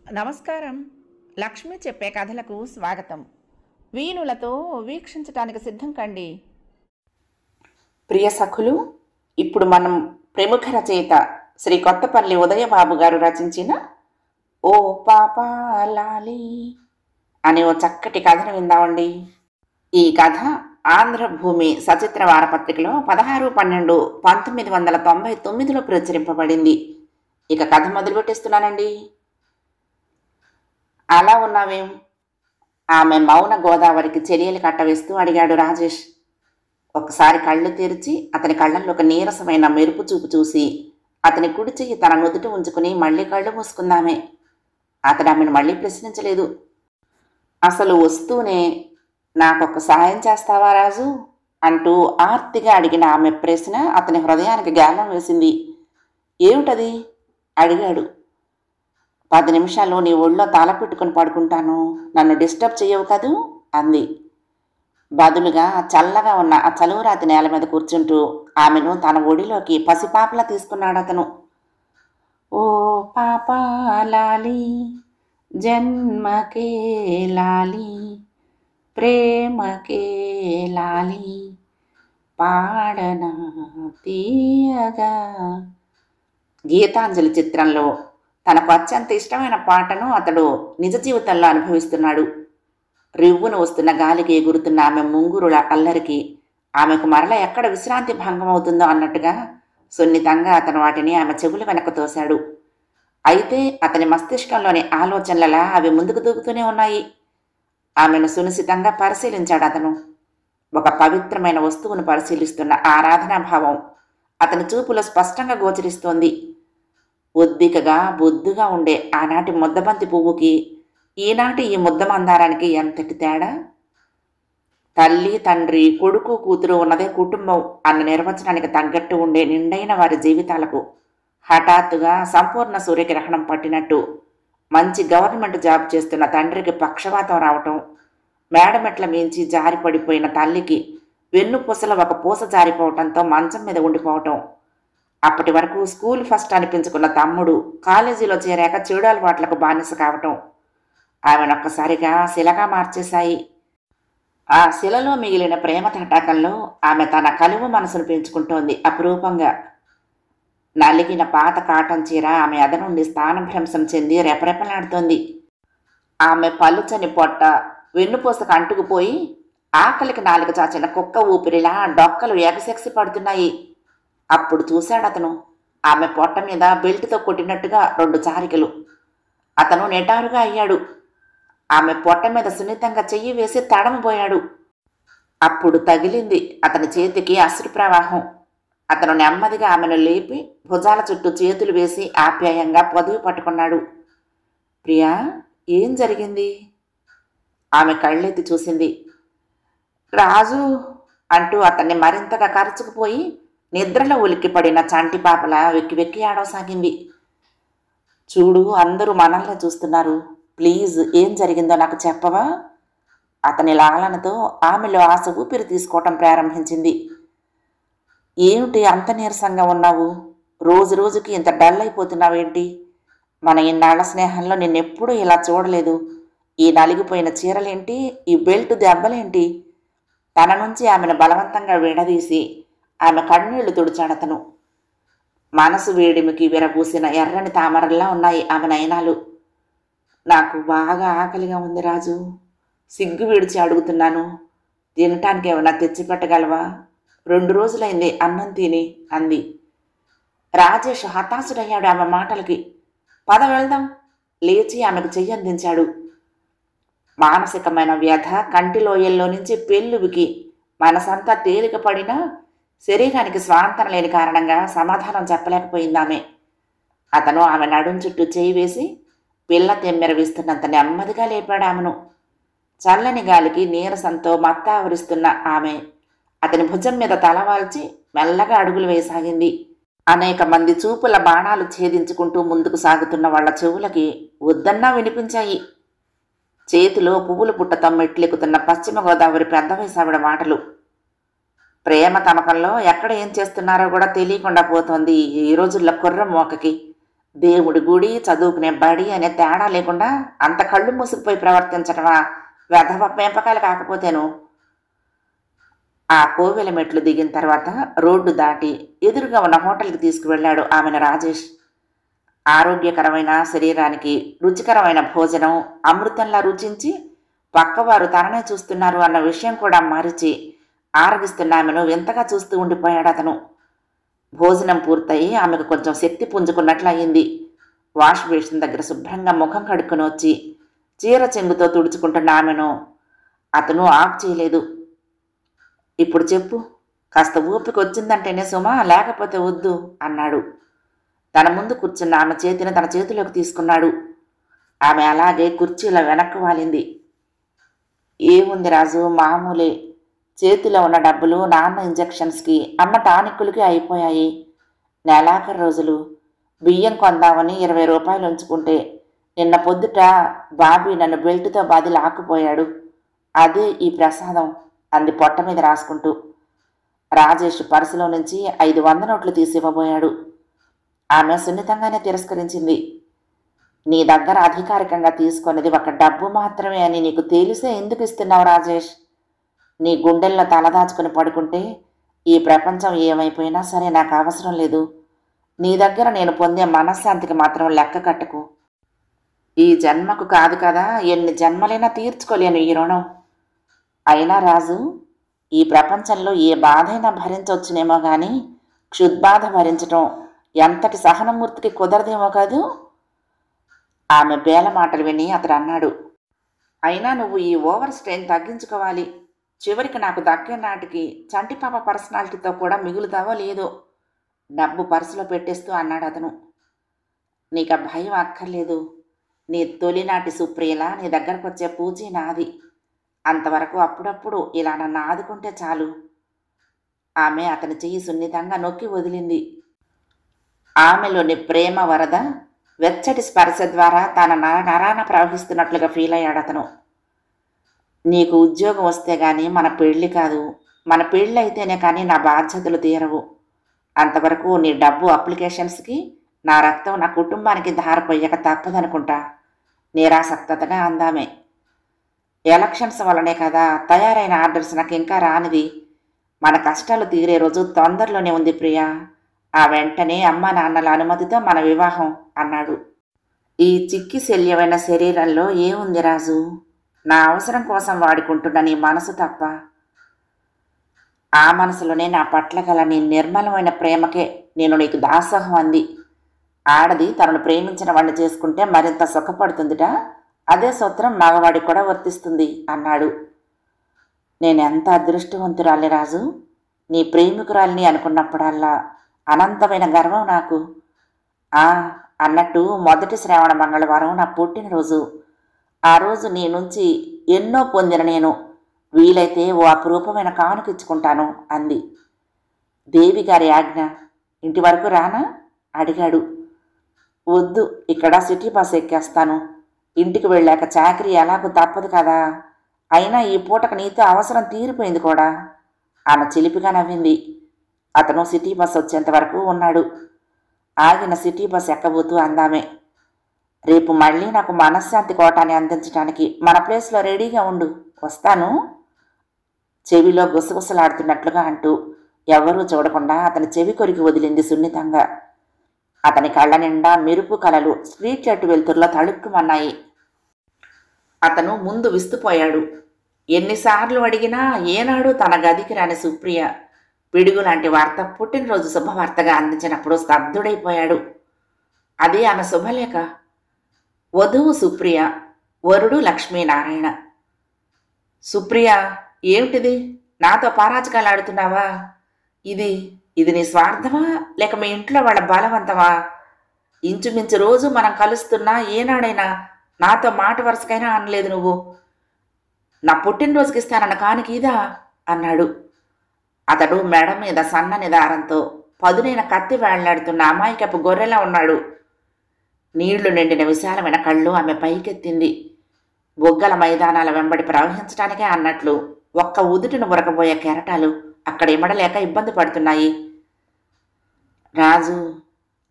నమస్కారం. లక్ష్మి చెప్పే కథలకు స్వాగతం. వీణులతో వీక్షించటానికి సిద్ధం కండి. ప్రియ సఖులు, ఇప్పుడు మనం ప్రముఖ రచయిత శ్రీ కొత్తపల్లి ఉదయబాబు గారు రచించిన ఓ పాపాలాలి అనే ఓ చక్కటి కథను విందామండి. ఈ కథ ఆంధ్రభూమి సచిత్ర వారపత్రికలో 16/12/1999లో ప్రచురింపబడింది. ఇక కథ మొదలుపెట్టేస్తున్నానండి. అలా ఉన్నావేం? ఆమె మౌన గోదావరికి చెరియలు కట్టవేస్తూ అడిగాడు రాజేష్. ఒకసారి కళ్ళు తెరిచి అతని కళ్ళల్లో ఒక నీరసమైన మెరుపు చూపు చూసి అతని కుడి చెయ్యి తన నుదుట ఉంచుకుని మళ్ళీ కళ్ళు మూసుకుందామే. అతడు ఆమెను మళ్ళీ ప్రశ్నించలేదు. అసలు వస్తూనే నాకొక సహాయం చేస్తావా రాజు అంటూ ఆర్తిగా అడిగిన ఆమె ప్రశ్న అతని హృదయానికి గాలం వేసింది. ఏమిటది అడిగాడు. 10 నిమిషాలు నీ ఒళ్ళో తల పెట్టుకుని పడుకుంటాను, నన్ను డిస్టర్బ్ చెయ్యవు కదూ అంది. బదులుగా చల్లగా ఉన్న ఆ చలువరాతి నేల మీద కూర్చుంటూ ఆమెను తన ఒడిలోకి పసిపాపలా తీసుకున్నాడు అతను. ఓ పాపాలాలి జన్మకే లాలి ప్రేమకే లాలి పాడనా తీయగా. గీతాంజలి చిత్రంలో తనకు అత్యంత ఇష్టమైన పాటను అతడు నిజ జీవితంలో అనుభవిస్తున్నాడు. రివ్వును వస్తున్న గాలికి ఎగురుతున్న ఆమె ముంగురుల అల్లరికి ఆమెకు మరల ఎక్కడ విశ్రాంతి భంగం అవుతుందో అన్నట్టుగా సున్నితంగా అతను వాటిని ఆమె చెవుల వెనక తోశాడు. అయితే అతని మస్తిష్కంలోని ఆలోచనలలా అవి ముందుకు దూకుతూనే ఉన్నాయి. ఆమెను సునిశితంగా పరిశీలించాడు అతను. ఒక పవిత్రమైన వస్తువును పరిశీలిస్తున్న ఆరాధనాభావం అతని చూపులో స్పష్టంగా గోచరిస్తోంది. ఒద్దికగా బొద్దుగా ఉండే ఆనాటి ముద్దబంతి పువ్వుకి ఈనాటి ఈ ముద్దమందారానికి ఎంతటి తేడా! తల్లి తండ్రి కొడుకు కూతురు ఉన్నదే కుటుంబం అన్న నిర్వచనానికి తగ్గట్టు ఉండే నిండైన వారి జీవితాలకు హఠాత్తుగా సంపూర్ణ సూర్యగ్రహణం పట్టినట్టు మంచి గవర్నమెంట్ జాబ్ చేస్తున్న తండ్రికి పక్షవాతం రావటం, మేడమెట్ల మించి జారిపడిపోయిన తల్లికి వెన్నుపూసల ఒక పూస జారిపోవటంతో మంచం మీద ఉండిపోవటం, అప్పటి వరకు స్కూల్ ఫస్ట్ అనిపించుకున్న తమ్ముడు కాలేజీలో చేరాక చెడు అలవాట్లకు బానిస కావటం ఆమెనొక్కసారిగా శిలగా మార్చేశాయి. ఆ శిలలో మిగిలిన ప్రేమ తటాకంలో ఆమె తన కలువ మనసును పెంచుకుంటోంది అపురూపంగా. నలిగిన పాత కాటన్ చీర ఆమె ఎద నుండి స్థానభ్రంశం చెంది రెపరెపలాడుతోంది. ఆమె పలుచని పొట్ట వెన్నుపూసకు అంటుకుపోయి ఆకలికి నాలుగు చాచిన కుక్క ఊపిరిలా డొక్కలు ఎగసెగసి పడుతున్నాయి. అప్పుడు చూశాడతను ఆమె పొట్ట మీద బెల్టుతో కొట్టినట్టుగా 2 చారికలు. అతను నిటారుగా అయ్యాడు. ఆమె పొట్ట మీద సున్నితంగా చెయ్యి వేసి తడమబోయాడు. అప్పుడు తగిలింది అతని చేతికి అశ్రు ప్రవాహం. అతను నెమ్మదిగా ఆమెను లేపి భుజాల చుట్టూ చేతులు వేసి ఆప్యాయంగా పొదివి పట్టుకున్నాడు. ప్రియా, ఏం జరిగింది? ఆమె కళ్ళెత్తి చూసింది. రాజు అంటూ అతన్ని మరింతగా కరుచుకుపోయి నిద్రలో ఉలిక్కిపడిన చంటి పాపలా వెక్కి వెక్కి ఆడవసాగింది. చూడు, అందరూ మనల్ని చూస్తున్నారు. ప్లీజ్, ఏం జరిగిందో నాకు చెప్పవా? అతని లాలనతో ఆమెలో ఆశ ఊపిరి తీసుకోవటం ప్రారంభించింది. ఏమిటి అంత నీరసంగా ఉన్నావు? రోజు రోజుకి ఇంత డల్ అయిపోతున్నావేంటి? మన ఇన్నాళ్ల స్నేహంలో నిన్నెప్పుడూ ఇలా చూడలేదు. ఈ నలిగిపోయిన చీరలేంటి, ఈ బెల్ట్ దెబ్బలేంటి? తన నుంచి ఆమెను బలవంతంగా విడదీసి ఆమె కన్నీళ్లు తుడిచాడతను. మనసు వేడిమికి విరబూసిన ఎర్రని తామరల్లా ఉన్నాయి ఆమె నయనాలు. నాకు బాగా ఆకలిగా ఉంది రాజు, సిగ్గు విడిచి అడుగుతున్నాను. తినటానికి ఏమైనా తెచ్చిపెట్టగలవా? 2 రోజులైంది అన్నం తిని అంది. రాజేష్ హతాశుడయ్యాడు ఆమె మాటలకి. పద వెళ్దాం, లేచి ఆమెకు చెయ్యందించాడు. మానసికమైన వ్యధ కంటిలోయల్లో నుంచి పెళ్ళువికి మనసంతా తేలిక పడినా శరీరానికి స్వాంతన లేని కారణంగా సమాధానం చెప్పలేకపోయిందామె. అతను ఆమె నడుం చుట్టూ చేయి వేసి పిల్ల తెమ్మెర వీస్తున్నంత నెమ్మదిగా లేపాడు ఆమెను. చల్లని గాలికి నీరసంతో మత్త ఆవరిస్తున్న ఆమె అతని భుజం మీద తలవాల్చి మెల్లగా అడుగులు వేయసాగింది. అనేక మంది చూపుల బాణాలు ఛేదించుకుంటూ ముందుకు సాగుతున్న వాళ్ల చెవులకి వద్దన్నా వినిపించాయి. చేతిలో పువ్వుల పుట్టతో మెట్లెక్కుతున్న పశ్చిమ గోదావరి పెద్ద వయసావిడ మాటలు. ప్రేమ తమకంలో ఎక్కడ ఏం చేస్తున్నారో కూడా తెలియకుండా పోతోంది ఈ రోజుల్లో కుర్ర మోకకి. దేవుడి గుడి, చదువుకునే బడి అనే తేడా లేకుండా అంత కళ్ళు మూసుకుపోయి ప్రవర్తించడమా? వెధవ పెంపకాలు కాకపోతేను. ఆ కోవెల మెట్లు దిగిన తర్వాత రోడ్డు దాటి ఎదురుగా ఉన్న హోటల్కి తీసుకువెళ్ళాడు ఆమెను రాజేష్. ఆరోగ్యకరమైన శరీరానికి రుచికరమైన భోజనం అమృతంలా రుచించి పక్కవారు తననే చూస్తున్నారు అన్న విషయం కూడా మరిచి ఆరగిస్తున్న ఆమెను వింతగా చూస్తూ ఉండిపోయాడు అతను. భోజనం పూర్తయి ఆమెకు కొంచెం శక్తి పుంజుకున్నట్లు అయింది. వాష్ బేసిన్ దగ్గర శుభ్రంగా ముఖం కడుక్కొని వచ్చి చీర చెంగుతో తుడుచుకుంటున్న ఆమెను అతను ఆఫ్ చేయలేదు. ఇప్పుడు చెప్పు, కాస్త ఊపికి వచ్చిందంటేనే సుమా, లేకపోతే వద్దు అన్నాడు. తన ముందు కూర్చున్న ఆమె చేతిని తన చేతిలోకి తీసుకున్నాడు. ఆమె అలాగే కుర్చీలో వెనక్కు వాలింది. ఏముంది రాజు, మామూలే. చేతిలో ఉన్న డబ్బులు నాన్న ఇంజెక్షన్స్కి, అమ్మ టానిక్కులకి అయిపోయాయి. నెలాఖరు రోజులు. బియ్యం కొందామని 20 రూపాయలు ఉంచుకుంటే నిన్న పొద్దుట బాబీ నన్ను బెల్టుతో బాది లాక్కుపోయాడు. అదే ఈ ప్రసాదం అంది పొట్ట మీద రాసుకుంటూ. రాజేష్ పర్సులో నుంచి 500 నోట్లు తీసి ఇవ్వబోయాడు. ఆమె సున్నితంగానే తిరస్కరించింది. నీ దగ్గర అధికారికంగా తీసుకున్నది ఒక డబ్బు మాత్రమే అని నీకు తెలిసే ఎందుకు ఇస్తున్నావు రాజేష్? నీ గుండెల్లో తలదాచుకుని పడుకుంటే ఈ ప్రపంచం ఏమైపోయినా సరే నాకు అవసరం లేదు. నీ దగ్గర నేను పొందే మనశ్శాంతికి మాత్రం లెక్క కట్టకు. ఈ జన్మకు కాదు కదా, ఎన్ని జన్మలైనా తీర్చుకోలేను ఈ రుణం. అయినా రాజు, ఈ ప్రపంచంలో ఏ బాధైనా భరించవచ్చునేమో కానీ క్షుద్బాధ భరించటం ఎంతటి సహనమూర్తికి కుదరదేమో కాదు. ఆమె బేల మాటలు విని అతడు అన్నాడు, అయినా నువ్వు ఈ ఓవర్ స్ట్రెయిన్ తగ్గించుకోవాలి. చివరికి నాకు దక్కే నాటికి చంటిపాప పర్సనాలిటీతో కూడా మిగులుతావో లేదో. డబ్బు పర్సులో పెట్టేస్తూ అన్నాడు అతను. నీకు భయం అక్కర్లేదు. నీ తొలినాటి సుప్రియలా నీ దగ్గరకు వచ్చే పూజీ నాది. అంతవరకు అప్పుడప్పుడు ఇలా నన్ను ఆదుకుంటే చాలు. ఆమె అతని చెయ్యి సున్నితంగా నొక్కి వదిలింది. ఆమెలోని ప్రేమ వరద వెచ్చటి స్పర్శ ద్వారా తన నరాన ప్రవహిస్తున్నట్లుగా ఫీల్ అయ్యాడు అతను. నీకు ఉద్యోగం వస్తే కానీ మన పెళ్ళి కాదు, మన పెళ్ళి అయితేనే కానీ నా బాధ్యతలు తీరవు. అంతవరకు నీ డబ్బు అప్లికేషన్స్కి నా రక్తం నా కుటుంబానికి ధారపోయాక తప్పదనుకుంటా నిరాసక్తగా అందామే. ఎలక్షన్స్ వల్లనే కదా తయారైన ఆర్డర్స్ నాకు ఇంకా రానిది. మన కష్టాలు తీరే రోజు తొందరలోనే ఉంది ప్రియా. ఆ వెంటనే అమ్మా నాన్నల అనుమతితో మన వివాహం అన్నాడు. ఈ చిక్కి శల్యమైన శరీరంలో ఏముంది రాజు? నా అవసరం కోసం వాడుకుంటున్న నీ మనసు తప్ప. ఆ మనసులోనే నా పట్ల గల నీ నిర్మలమైన ప్రేమకే నేను నీకు దాసోహం అంది. ఆడది తనను ప్రేమించిన వాడిని చేసుకుంటే మరింత సుఖపడుతుందిట. అదే సూత్రం మగవాడికి కూడా వర్తిస్తుంది అన్నాడు. నేనెంత అదృష్టవంతురాలి రాజు. నీ ప్రేమికురాలిని అనుకున్నప్పుడల్లా అనంతమైన గర్వం నాకు. అన్నట్టు మొదటి శ్రావణ మంగళవారం నా పుట్టినరోజు. ఆ రోజు నీ నుంచి ఎన్నో పొందిన నేను వీలైతే ఓ అపురూపమైన కానుకిచ్చుకుంటాను అంది. దేవి గారి ఆజ్ఞ. ఇంటి వరకు రానా అడిగాడు. వద్దు, ఇక్కడ సిటీ బస్ ఎక్కేస్తాను. ఇంటికి వెళ్ళాక చాకరీ ఎలాగో తప్పదు కదా. అయినా ఈ పూటకు నీతో అవసరం తీరిపోయింది కూడా. ఆమె చిలిపిగా నవ్వింది. అతను సిటీ బస్ వచ్చేంత వరకు ఉన్నాడు. ఆగిన సిటీ బస్ ఎక్కబోతూ అందామే, రేపు మళ్ళీ నాకు మనశ్శాంతి కోటాన్ని అందించడానికి మన ప్లేస్లో రెడీగా ఉండు, వస్తాను చెవిలో గుసగుసలాడుతున్నట్లుగా అంటూ ఎవరూ చూడకుండా అతని చెవి కొరికి వదిలింది సున్నితంగా. అతని కళ్ళ నిండా మెరుపు కలలు స్ట్రీట్ లైట్ వెలుతురులో తళుక్కుమన్నాయి. అతను ముందు విస్తుపోయాడు. ఎన్నిసార్లు అడిగినా ఏనాడు తన గదికి రాని సుప్రియ పిడుగు లాంటి వార్త పుట్టినరోజు శుభవార్తగా అందించినప్పుడు స్తబ్దుడైపోయాడు. అది ఆమె శుభలేఖ. వధువు సుప్రియ, వరుడు లక్ష్మీనారాయణ. సుప్రియ, ఏమిటిది? నాతో పరాజకాలు ఆడుతున్నావా? ఇది నీ స్వార్థమా లేక మీ ఇంట్లో వాళ్ళ బలవంతమా? ఇంచుమించు రోజు మనం కలుస్తున్నా ఏనాడైనా నాతో మాట వరుసకైనా అనలేదు నువ్వు. నా పుట్టినరోజుకి ఇస్తానన్న కానుక ఇదా అన్నాడు. అతడు మెడ మీద సన్నని దారంతో పదునైన కత్తి వేళ్లాడుతున్న అమాయకపు గొర్రెలా ఉన్నాడు. నీళ్లు నిండిన విశాలమైన కళ్ళు ఆమె పైకెత్తింది. బొగ్గల మైదానాల వెంబడి ప్రవహించడానికే అన్నట్లు ఒక్క ఉదుటిన ఉరకబోయే కెరటాలు అక్కడ ఇమడలేక ఇబ్బంది పడుతున్నాయి. రాజు,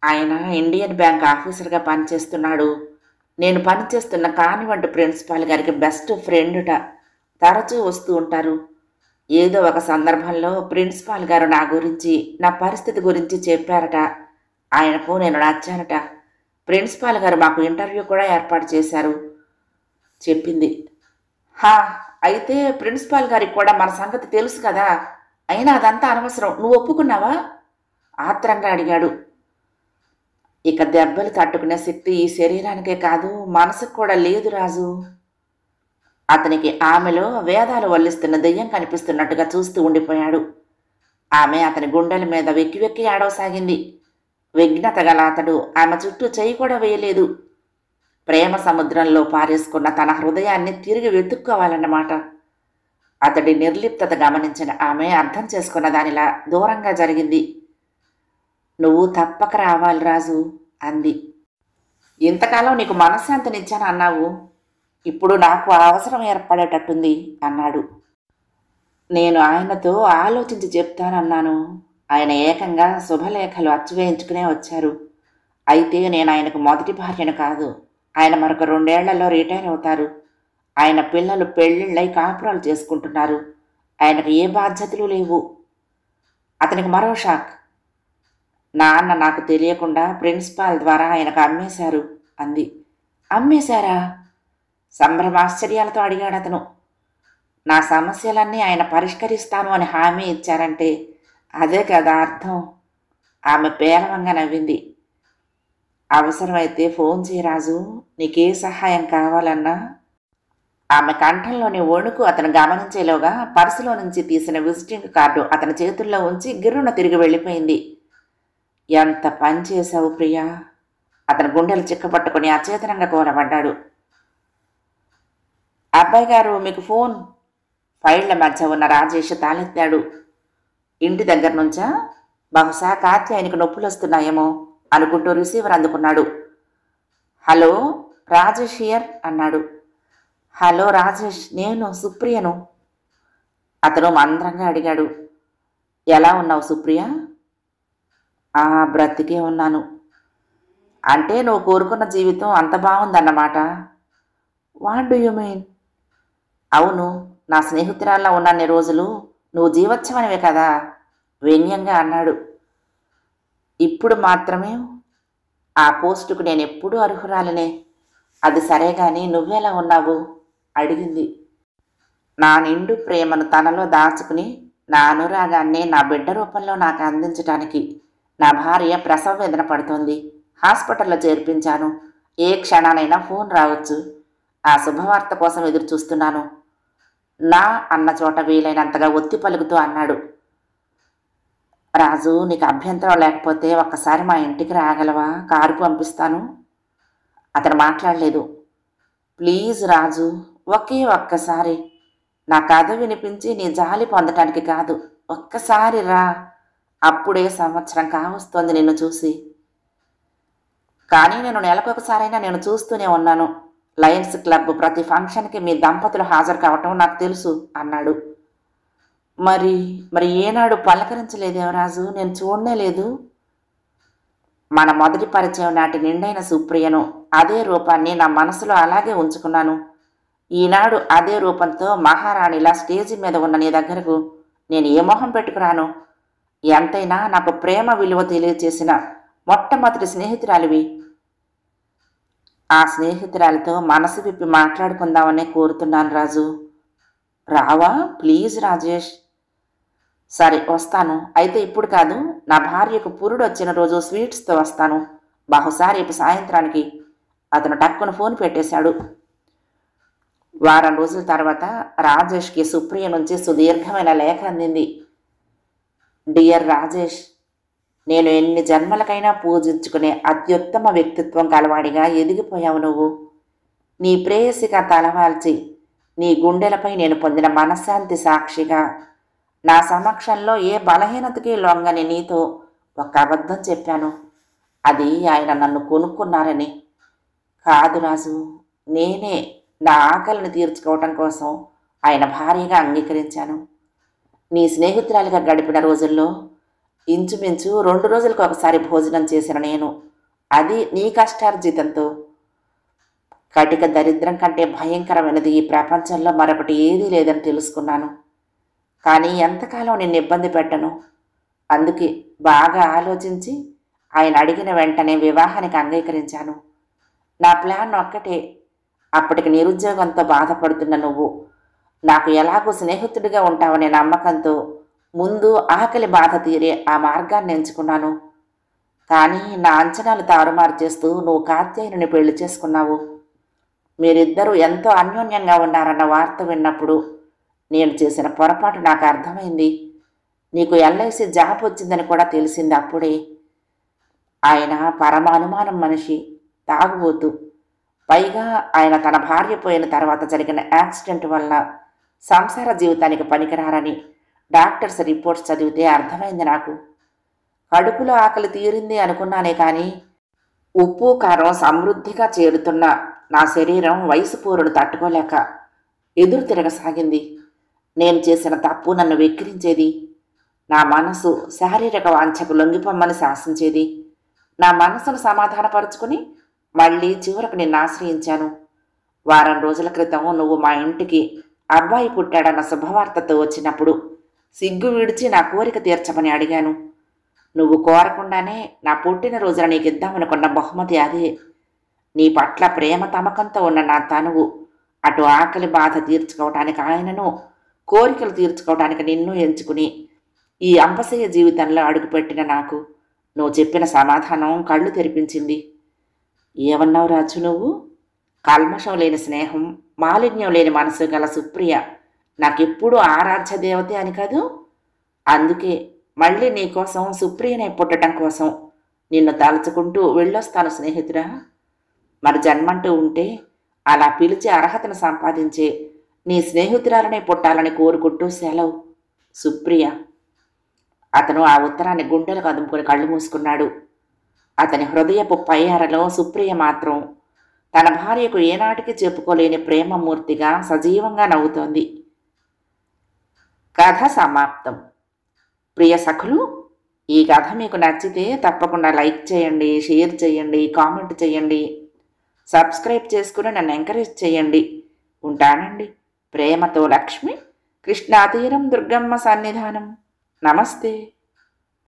ఆయన ఇండియన్ బ్యాంక్ ఆఫీసర్గా పనిచేస్తున్నాడు. నేను పనిచేస్తున్న కానివంటి ప్రిన్సిపాల్ గారికి బెస్ట్ ఫ్రెండుట. తరచూ వస్తూ ఉంటారు. ఏదో ఒక సందర్భంలో ప్రిన్సిపాల్ గారు నా గురించి, నా పరిస్థితి గురించి చెప్పారట. ఆయనకు నేను నచ్చానట. ప్రిన్సిపాల్ గారు మాకు ఇంటర్వ్యూ కూడా ఏర్పాటు చేశారు చెప్పింది. హా, అయితే ప్రిన్సిపాల్ గారికి కూడా మన సంగతి తెలుసు కదా. అయినా అదంతా అనవసరం. నువ్వు ఒప్పుకున్నావా? ఆత్రంగా అడిగాడు. ఇక దెబ్బలు తట్టుకునే శక్తి ఈ శరీరానికే కాదు, మనసుకు కూడా లేదు రాజు. అతనికి ఆమెలో వేదాలు వల్లిస్తున్న దెయ్యం కనిపిస్తున్నట్టుగా చూస్తూ ఉండిపోయాడు. ఆమె అతని గుండెల మీద వెక్కి వెక్కి ఏడవసాగింది. విఘ్నత గల అతడు ఆమె చుట్టూ చెయ్యి కూడా వేయలేదు. ప్రేమ సముద్రంలో పారేసుకున్న తన హృదయాన్ని తిరిగి వెతుక్కోవాలన్నమాట. అతడి నిర్లిప్తత గమనించిన ఆమె అర్థం చేసుకున్న దానిలా దూరంగా జరిగింది. నువ్వు తప్పక రావాలి రాజు అంది. ఇంతకాలం నీకు మనశ్శాంతినిచ్చాను అన్నావు. ఇప్పుడు నాకు అవసరం ఏర్పడేటట్టుంది అన్నాడు. నేను ఆయనతో ఆలోచించి చెప్తానన్నాను. ఆయన ఏకంగా శుభలేఖలు అచ్చువేయించుకునే వచ్చారు. అయితే నేను ఆయనకు మొదటి భార్యను కాదు. ఆయన మరొక 2 ఏళ్లలో రిటైర్ అవుతారు. ఆయన పిల్లలు పెళ్ళిళ్ళై కాపురాలు చేసుకుంటున్నారు. ఆయనకు ఏ బాధ్యతలు లేవు. అతనికి మరో షాక్. నాన్న నాకు తెలియకుండా ప్రిన్సిపాల్ ద్వారా ఆయనకు అమ్మేశారు అంది. అమ్మేశారా? సంభ్రమాశ్చర్యాలతో అడిగాడు అతను. నా సమస్యలన్నీ ఆయన పరిష్కరిస్తాను అని హామీ ఇచ్చారంటే అదే కదా అర్థం. ఆమె పేలవంగా నవ్వింది. అవసరమైతే ఫోన్ చేయరాజు, నీకే సహాయం కావాలన్నా. ఆమె కంఠంలోని వణుకు అతను గమనించేలోగా పర్సులో నుంచి తీసిన విజిటింగ్ కార్డు అతని చేతుల్లో ఉంచి గిర్రున తిరిగి వెళ్ళిపోయింది. ఎంత పని చేశావు ప్రియా. అతని గుండెలు చిక్కపట్టుకుని అచేతనంగా కూలబడ్డాడు. అబ్బాయి గారు మీకు ఫోన్. ఫైళ్ల మధ్య ఉన్న రాజేష్ తాళెత్తాడు. ఇంటి దగ్గర నుంచా? బహుశా కాత్యాయనికి నొప్పులు వస్తున్నాయేమో అనుకుంటూ రిసీవర్ అందుకున్నాడు. హలో, రాజేష్ హియర్ అన్నాడు. హలో రాజేష్, నేను సుప్రియను. అతను మంద్రంగా అడిగాడు. ఎలా ఉన్నావు సుప్రియ? బ్రతికే ఉన్నాను. అంటే నువ్వు కోరుకున్న జీవితం అంత బాగుందన్నమాట. What do you mean? అవును, నా స్నేహితురాల్లా ఉన్నన్ని రోజులు నువ్వు జీవోత్సవనివే కదా వ్యంగ్యంగా అన్నాడు. ఇప్పుడు మాత్రమే ఆ పోస్టుకు నేను ఎప్పుడూ అర్హురాలనే. అది సరే గాని నువ్వెలా ఉన్నావు అడిగింది. నా నిండు ప్రేమను తనలో దాచుకుని నా అనురాగాన్ని నా బిడ్డ రూపంలో నాకు అందించటానికి నా భార్య ప్రసవ వేదన పడుతోంది. హాస్పిటల్లో చేర్పించాను. ఏ క్షణానైనా ఫోన్ రావచ్చు. ఆ శుభవార్త కోసం ఎదురు చూస్తున్నాను. నా అన్న చోట వీలైనంతగా ఒత్తి పలుకుతూ అన్నాడు. రాజు, నీకు అభ్యంతరం లేకపోతే ఒక్కసారి మా ఇంటికి రాగలవా? కారు పంపిస్తాను. అతను మాట్లాడలేదు. ప్లీజ్ రాజు, ఒకే ఒక్కసారి. నా కథ వినిపించి నీ జాలి పొందటానికి కాదు. ఒక్కసారి రా. అప్పుడే సంవత్సరం కావస్తోంది నిన్ను చూసి. కానీ నేను నెలకొకసారైనా నేను చూస్తూనే ఉన్నాను. లయన్స్ క్లబ్ ప్రతి ఫంక్షన్కి మీ దంపతులు హాజరు కావటం నాకు తెలుసు అన్నాడు. మరి ఏనాడు పలకరించలేదేమరాజు? నేను చూడనే లేదు. మన మొదటి పరిచయం నాటి నిండైన సుప్రియను, అదే రూపాన్ని నా మనసులో అలాగే ఉంచుకున్నాను. ఈనాడు అదే రూపంతో మహారాణిలా స్టేజి మీద ఉన్న నీ దగ్గరకు నేను ఏ మొహం పెట్టుకురాను? ఎంతైనా నాకు ప్రేమ విలువ తెలియచేసిన మొట్టమొదటి స్నేహితురాలివి. ఆ స్నేహితురాలతో మనసు విప్పి మాట్లాడుకుందామనే కోరుతున్నాను రాజు. రావా? ప్లీజ్ రాజేష్. సరే వస్తాను. అయితే ఇప్పుడు కాదు, నా భార్యకు పురుడు వచ్చిన రోజు స్వీట్స్తో వస్తాను. బహుశా రేపు సాయంత్రానికి. అతను టక్కున ఫోన్ పెట్టేశాడు. వారం రోజుల తర్వాత రాజేష్కి సుప్రియ నుంచి సుదీర్ఘమైన లేఖ అందింది. డియర్ రాజేష్, నేను ఎన్ని జన్మలకైనా పూజించుకునే అత్యుత్తమ వ్యక్తిత్వం కలవాడిగా ఎదిగిపోయావు నువ్వు. నీ ప్రేయసిగా తలవాల్చి నీ గుండెలపై నేను పొందిన మనశ్శాంతి సాక్షిగా నా సమక్షంలో ఏ బలహీనతకి లొంగని నీతో ఒక అబద్ధం చెప్పాను. అది ఆయన నన్ను కొనుక్కున్నారని కాదు రాజు. నేనే నా ఆకలిని తీర్చుకోవటం కోసం ఆయన భార్యగా అంగీకరించాను. నీ స్నేహితురాలిగా గడిపిన రోజుల్లో ఇంచుమించు 2 రోజులకు ఒకసారి భోజనం చేసిన నేను, అది నీ కష్టార్జితంతో. కటిక దరిద్రం కంటే భయంకరమైనది ఈ ప్రపంచంలో మరొకటి ఏదీ లేదని తెలుసుకున్నాను. కానీ ఎంతకాలం నిన్ను ఇబ్బంది పెట్టను. అందుకే బాగా ఆలోచించి ఆయన అడిగిన వెంటనే వివాహానికి అంగీకరించాను. నా ప్లాన్ ఒక్కటే. అప్పటికి నిరుద్యోగంతో బాధపడుతున్న నువ్వు నాకు ఎలాగో స్నేహితుడిగా ఉంటావనే నమ్మకంతో ముందు ఆకలి బాధ తీరే ఆ మార్గాన్ని ఎంచుకున్నాను. కానీ నా అంచనాలు తారుమారు చేస్తూ నువ్వు కాత్యాయనుని పెళ్లి చేసుకున్నావు. మీరిద్దరూ ఎంతో అన్యోన్యంగా ఉన్నారన్న వార్త విన్నప్పుడు నేను చేసిన పొరపాటు నాకు అర్థమైంది. నీకు ఎల్ఐసి జాబ్ వచ్చిందని కూడా తెలిసింది అప్పుడే. ఆయన పరమ అనుమానం మనిషి, తాగుబోతు. పైగా ఆయన తన భార్య పోయిన తర్వాత జరిగిన యాక్సిడెంట్ వల్ల సంసార జీవితానికి పనికిరారని డాక్టర్స్ రిపోర్ట్స్ చదివితే అర్థమైంది నాకు. కడుపులో ఆకలి తీరింది అనుకున్నానే కానీ ఉప్పు కారం సమృద్ధిగా చేరుతున్న నా శరీరం వయసు పోరును తట్టుకోలేక ఎదురు తిరగసాగింది. నేను చేసిన తప్పు నన్ను వెక్కిరించేది. నా మనసు శారీరక వాంఛకు లొంగిపోమ్మని శాసించేది. నా మనసును సమాధానపరుచుకుని మళ్ళీ చివరకు నిన్ను ఆశ్రయించాను. వారం రోజుల క్రితం నువ్వు మా ఇంటికి అబ్బాయి పుట్టాడన్న శుభవార్తతో వచ్చినప్పుడు సిగ్గు విడిచి నా కోరిక తీర్చమని అడిగాను. నువ్వు కోరకుండానే నా పుట్టినరోజున నీకు ఇద్దామనుకున్న బహుమతి అదే. నీ పట్ల ప్రేమ తమకంతో ఉన్న నా తనువు అటు ఆకలి బాధ తీర్చుకోవటానికి ఆయనను, కోరికలు తీర్చుకోవటానికి నిన్ను ఎంచుకుని ఈ అంపశయ్య జీవితంలో అడుగుపెట్టిన నాకు నువ్వు చెప్పిన సమాధానం కళ్ళు తెరిపించింది. ఏమన్నావు రాజు నువ్వు? కల్మషం లేని స్నేహం, మాలిన్యం లేని మనసు గల సుప్రియ నాకెప్పుడూ ఆరాధ్య దేవతే అని కాదు. అందుకే మళ్ళీ నీకోసం సుప్రియనే పుట్టడం కోసం నిన్ను తలుచుకుంటూ వెళ్ళొస్తాను స్నేహితుడా. మరి జన్మంటూ ఉంటే అలా పిలిచే అర్హతను సంపాదించే నీ స్నేహితురాలనే పుట్టాలని కోరుకుంటూ సెలవు, సుప్రియ. అతను ఆ ఉత్తరాన్ని గుండెలు కదుముకొని కళ్ళు మూసుకున్నాడు. అతని హృదయపు పై అరలో సుప్రియ మాత్రం తన భార్యకు ఏనాటికి చెప్పుకోలేని ప్రేమమూర్తిగా సజీవంగా నవ్వుతోంది. కథ సమాప్తం. ప్రియ సఖులు, ఈ కథ మీకు నచ్చితే తప్పకుండా లైక్ చేయండి, షేర్ చేయండి, కామెంట్ చేయండి, సబ్స్క్రైబ్ చేసుకుని నన్ను ఎంకరేజ్ చేయండి. ఉంటానండి. ప్రేమతో లక్ష్మి, కృష్ణాతీరం దుర్గమ్మ సన్నిధానం. నమస్తే.